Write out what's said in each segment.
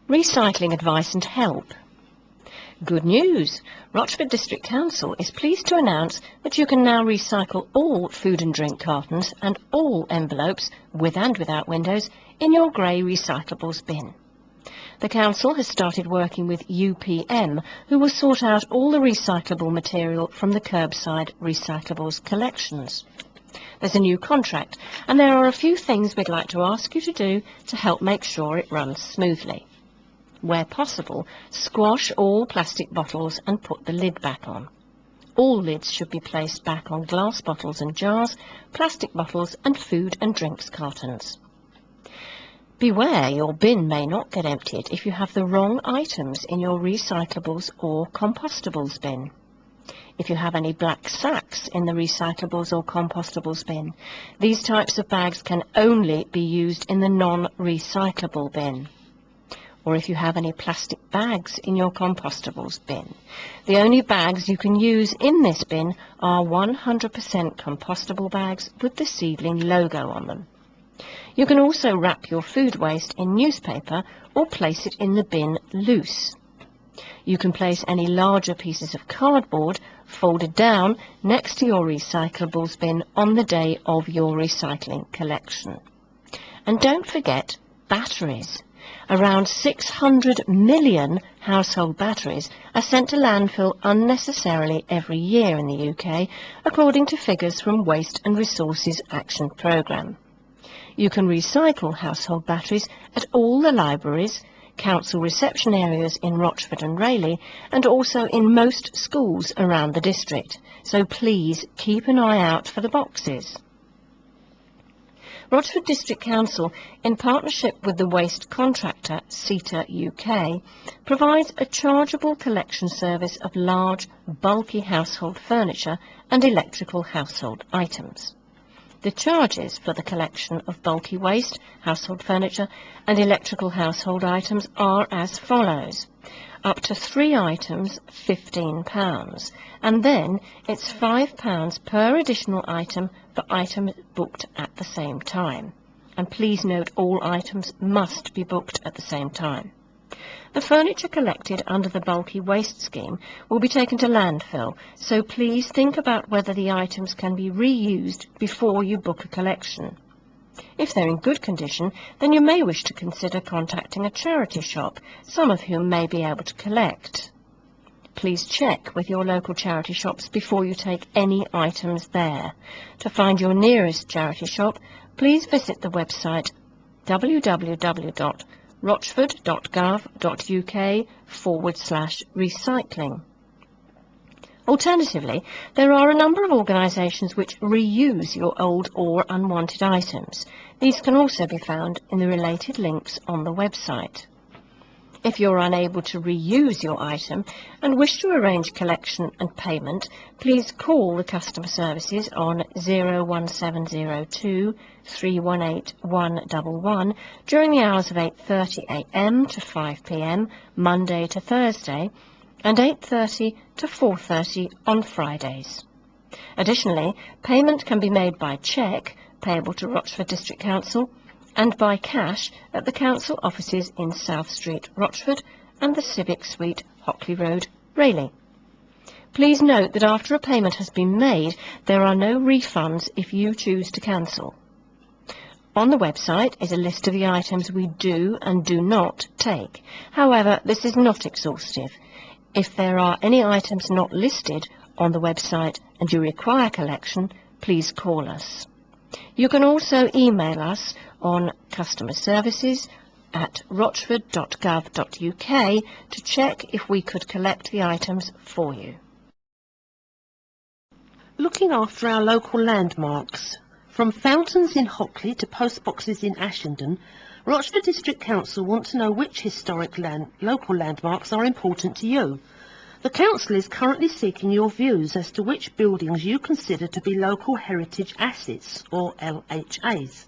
Recycling advice and help. Good news! Rochford District Council is pleased to announce that you can now recycle all food and drink cartons and all envelopes, with and without windows, in your grey recyclables bin. The Council has started working with UPM, who will sort out all the recyclable material from the curbside recyclables collections. There's a new contract, and there are a few things we'd like to ask you to do to help make sure it runs smoothly. Where possible, squash all plastic bottles and put the lid back on. All lids should be placed back on glass bottles and jars, plastic bottles and food and drinks cartons. Beware, your bin may not get emptied if you have the wrong items in your recyclables or compostables bin. If you have any black sacks in the recyclables or compostables bin, these types of bags can only be used in the non-recyclable bin. Or if you have any plastic bags in your compostables bin, the only bags you can use in this bin are 100% compostable bags with the seedling logo on them. You can also wrap your food waste in newspaper or place it in the bin loose. You can place any larger pieces of cardboard folded down next to your recyclables bin on the day of your recycling collection. And don't forget batteries. Around 600 million household batteries are sent to landfill unnecessarily every year in the UK, according to figures from Waste and Resources Action Programme. You can recycle household batteries at all the libraries, council reception areas in Rochford and Rayleigh, and also in most schools around the district, so please keep an eye out for the boxes. Rochford District Council, in partnership with the waste contractor CETA UK, provides a chargeable collection service of large, bulky household furniture and electrical household items. The charges for the collection of bulky waste, household furniture and electrical household items are as follows. Up to 3 items, £15, and then it's £5 per additional item for items booked at the same time. And please note, all items must be booked at the same time. The furniture collected under the bulky waste scheme will be taken to landfill, so please think about whether the items can be reused before you book a collection. If they're in good condition, then you may wish to consider contacting a charity shop, some of whom may be able to collect. Please check with your local charity shops before you take any items there. To find your nearest charity shop, please visit the website www.rochford.gov.uk/recycling. Alternatively, there are a number of organisations which reuse your old or unwanted items. These can also be found in the related links on the website. If you're unable to reuse your item and wish to arrange collection and payment, please call the customer services on 01702 318 111 during the hours of 8:30 a.m. to 5 p.m. Monday to Thursday, and 8:30 to 4:30 on Fridays. Additionally, payment can be made by cheque, payable to Rochford District Council, and by cash at the council offices in South Street, Rochford, and the Civic Suite, Hockley Road, Rayleigh. Please note that after a payment has been made, there are no refunds if you choose to cancel. On the website is a list of the items we do and do not take. However, this is not exhaustive. If there are any items not listed on the website and you require collection, please call us. You can also email us on customerservices@rochford.gov.uk to check if we could collect the items for you. Looking after our local landmarks. From fountains in Hockley to post boxes in Ashenden, Rochford District Council want to know which historic local landmarks are important to you. The Council is currently seeking your views as to which buildings you consider to be local heritage assets, or LHAs.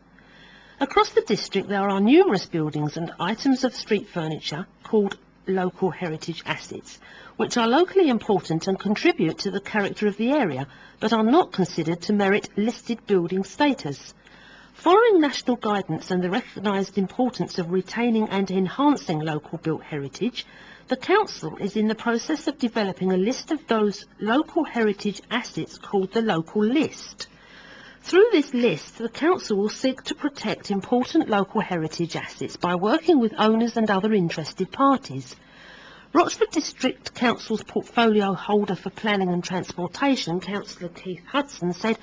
Across the district there are numerous buildings and items of street furniture called local heritage assets, which are locally important and contribute to the character of the area, but are not considered to merit listed building status. Following national guidance and the recognised importance of retaining and enhancing local built heritage, the Council is in the process of developing a list of those local heritage assets called the Local List. Through this list, the Council will seek to protect important local heritage assets by working with owners and other interested parties. Rochford District Council's portfolio holder for planning and transportation, Councillor Keith Hudson, said,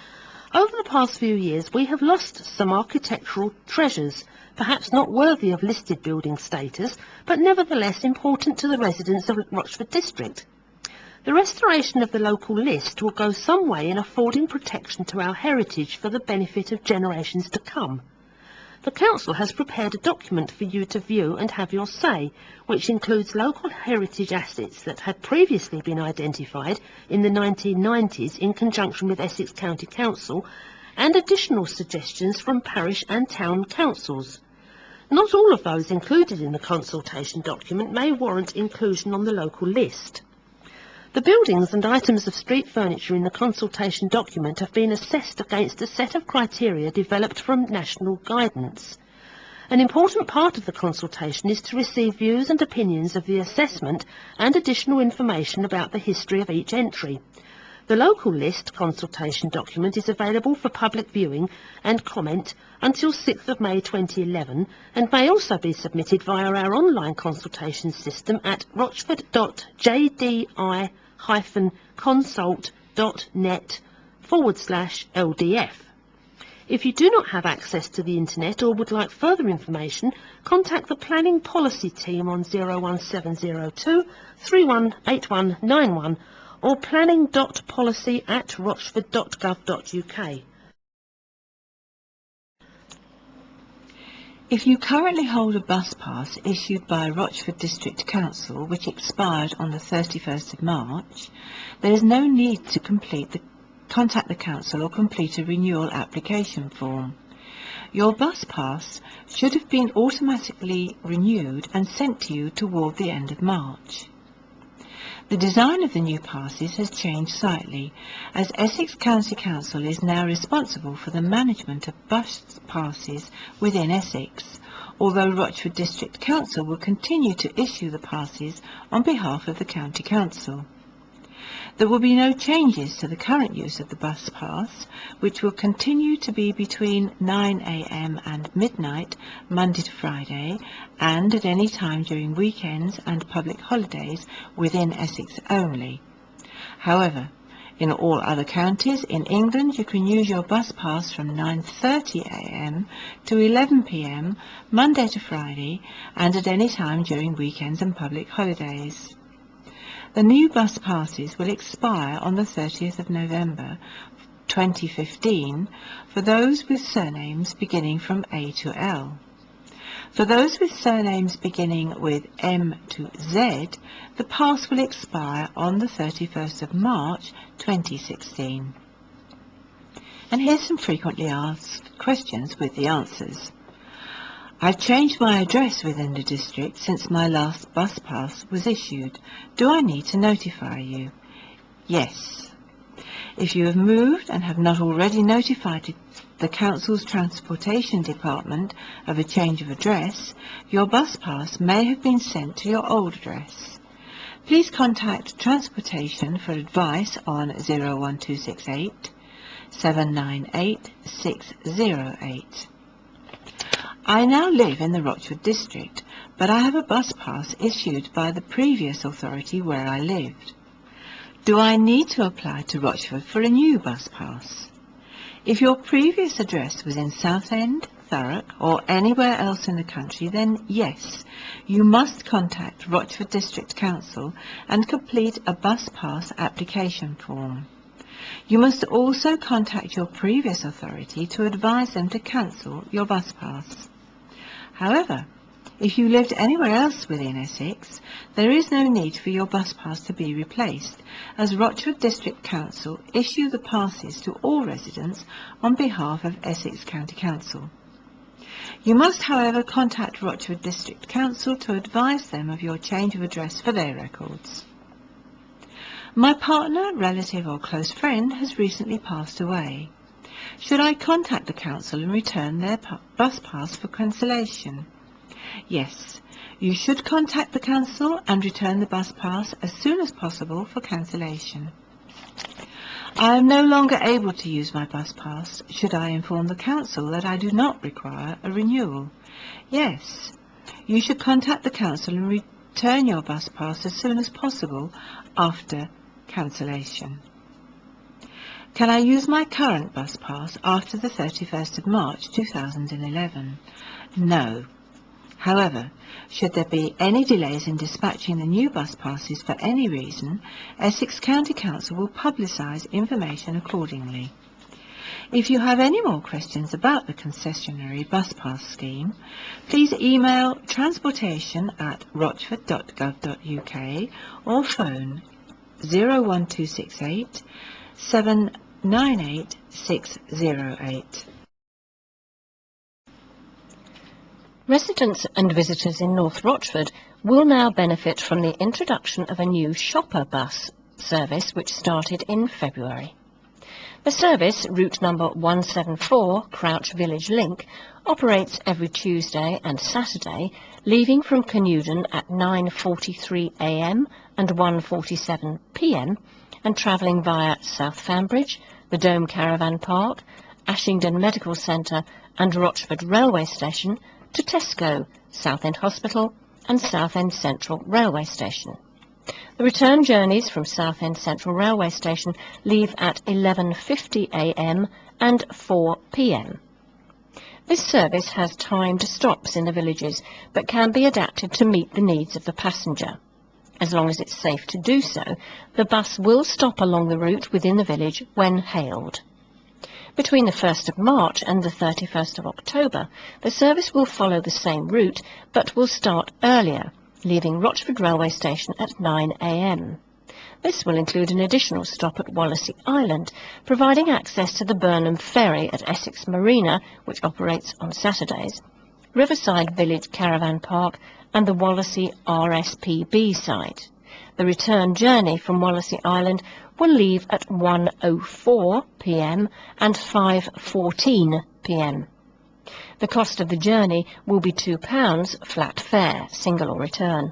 "Over the past few years we have lost some architectural treasures, perhaps not worthy of listed building status, but nevertheless important to the residents of Rochford District. The restoration of the local list will go some way in affording protection to our heritage for the benefit of generations to come. The Council has prepared a document for you to view and have your say, which includes local heritage assets that had previously been identified in the 1990s in conjunction with Essex County Council, and additional suggestions from parish and town councils. Not all of those included in the consultation document may warrant inclusion on the local list. The buildings and items of street furniture in the consultation document have been assessed against a set of criteria developed from national guidance. An important part of the consultation is to receive views and opinions of the assessment and additional information about the history of each entry. The local list consultation document is available for public viewing and comment until 6th of May 2011 and may also be submitted via our online consultation system at rochford.jdi-consult.net/LDF. If you do not have access to the internet or would like further information, contact the Planning Policy Team on 01702 318191 or planning.policy@rochford.gov.uk. If you currently hold a bus pass issued by Rochford District Council which expired on the 31st of March, there is no need to contact the Council or complete a renewal application form. Your bus pass should have been automatically renewed and sent to you toward the end of March. The design of the new passes has changed slightly, as Essex County Council is now responsible for the management of bus passes within Essex, although Rochford District Council will continue to issue the passes on behalf of the County Council. There will be no changes to the current use of the bus pass, which will continue to be between 9 AM and midnight, Monday to Friday, and at any time during weekends and public holidays within Essex only. However, in all other counties in England, you can use your bus pass from 9:30 AM to 11 PM, Monday to Friday, and at any time during weekends and public holidays. The new bus passes will expire on the 30th of November 2015 for those with surnames beginning from A to L. For those with surnames beginning with M to Z, the pass will expire on the 31st of March 2016. And here's some frequently asked questions with the answers. I've changed my address within the district since my last bus pass was issued. Do I need to notify you? Yes. If you have moved and have not already notified the Council's Transportation Department of a change of address, your bus pass may have been sent to your old address. Please contact Transportation for advice on 01268 798 608. I now live in the Rochford District, but I have a bus pass issued by the previous authority where I lived. Do I need to apply to Rochford for a new bus pass? If your previous address was in Southend, Thurrock, or anywhere else in the country, then yes, you must contact Rochford District Council and complete a bus pass application form. You must also contact your previous authority to advise them to cancel your bus pass. However, if you lived anywhere else within Essex, there is no need for your bus pass to be replaced, as Rochford District Council issue the passes to all residents on behalf of Essex County Council. You must, however, contact Rochford District Council to advise them of your change of address for their records. My partner, relative or close friend has recently passed away. Should I contact the council and return their bus pass for cancellation? Yes, you should contact the council and return the bus pass as soon as possible for cancellation. I am no longer able to use my bus pass. Should I inform the council that I do not require a renewal? Yes, you should contact the council and return your bus pass as soon as possible after cancellation. Can I use my current bus pass after the 31st of March 2011? No. However, should there be any delays in dispatching the new bus passes for any reason, Essex County Council will publicise information accordingly. If you have any more questions about the concessionary bus pass scheme, please email transportation@rochford.gov.uk or phone 01268 798 608. Residents and visitors in North Rochford will now benefit from the introduction of a new shopper bus service which started in February. The service, route number 174, Crouch Village Link, operates every Tuesday and Saturday, leaving from Canewdon at 9:43 a.m. and 1:47 p.m. and travelling via South Fambridge, the Dome Caravan Park, Ashington Medical Centre and Rochford Railway Station to Tesco, Southend Hospital and Southend Central Railway Station. The return journeys from Southend Central Railway Station leave at 11:50 a.m. and 4 p.m. This service has timed stops in the villages but can be adapted to meet the needs of the passenger. As long as it's safe to do so, the bus will stop along the route within the village when hailed. Between the 1st of March and the 31st of October, the service will follow the same route but will start earlier, leaving Rochford Railway Station at 9 a.m. This will include an additional stop at Wallasey Island, providing access to the Burnham Ferry at Essex Marina, which operates on Saturdays, Riverside Village Caravan Park and the Wallasey RSPB site. The return journey from Wallasey Island will leave at 1:04 p.m. and 5:14 p.m. The cost of the journey will be £2 flat fare, single or return.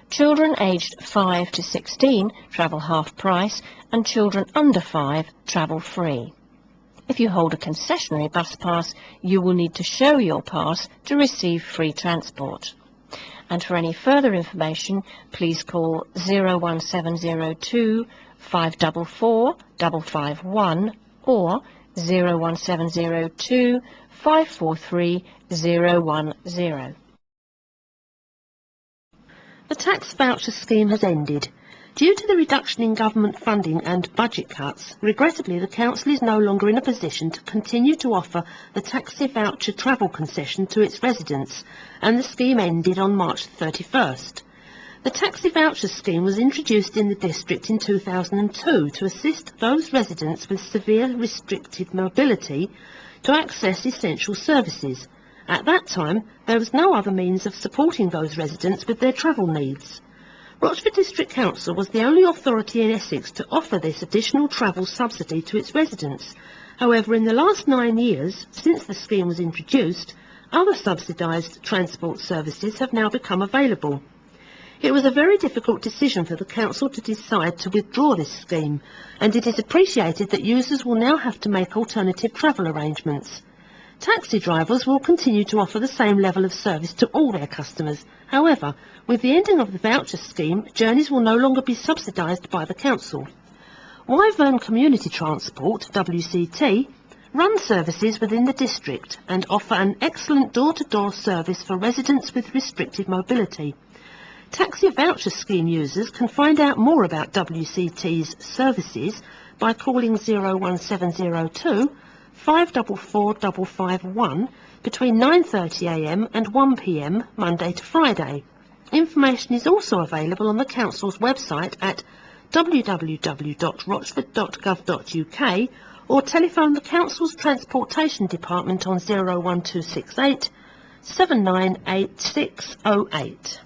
Children aged 5 to 16 travel half price and children under 5 travel free. If you hold a concessionary bus pass, you will need to show your pass to receive free transport. And for any further information, please call 01702 544 551 or 01702 543 010. The tax voucher scheme has ended. Due to the reduction in government funding and budget cuts, regrettably the Council is no longer in a position to continue to offer the taxi voucher travel concession to its residents, and the scheme ended on March 31st. The taxi voucher scheme was introduced in the district in 2002 to assist those residents with severe restricted mobility to access essential services. At that time, there was no other means of supporting those residents with their travel needs. Rochford District Council was the only authority in Essex to offer this additional travel subsidy to its residents. However, in the last 9 years, since the scheme was introduced, other subsidised transport services have now become available. It was a very difficult decision for the Council to decide to withdraw this scheme, and it is appreciated that users will now have to make alternative travel arrangements. Taxi drivers will continue to offer the same level of service to all their customers. However, with the ending of the voucher scheme, journeys will no longer be subsidised by the Council. Wyvern Community Transport, WCT, run services within the district and offer an excellent door-to-door service for residents with restricted mobility. Taxi voucher scheme users can find out more about WCT's services by calling 01702 544 551 between 9:30 a.m. and 1 p.m. Monday to Friday. Information is also available on the Council's website at www.rochford.gov.uk or telephone the Council's Transportation Department on 01268 798 608.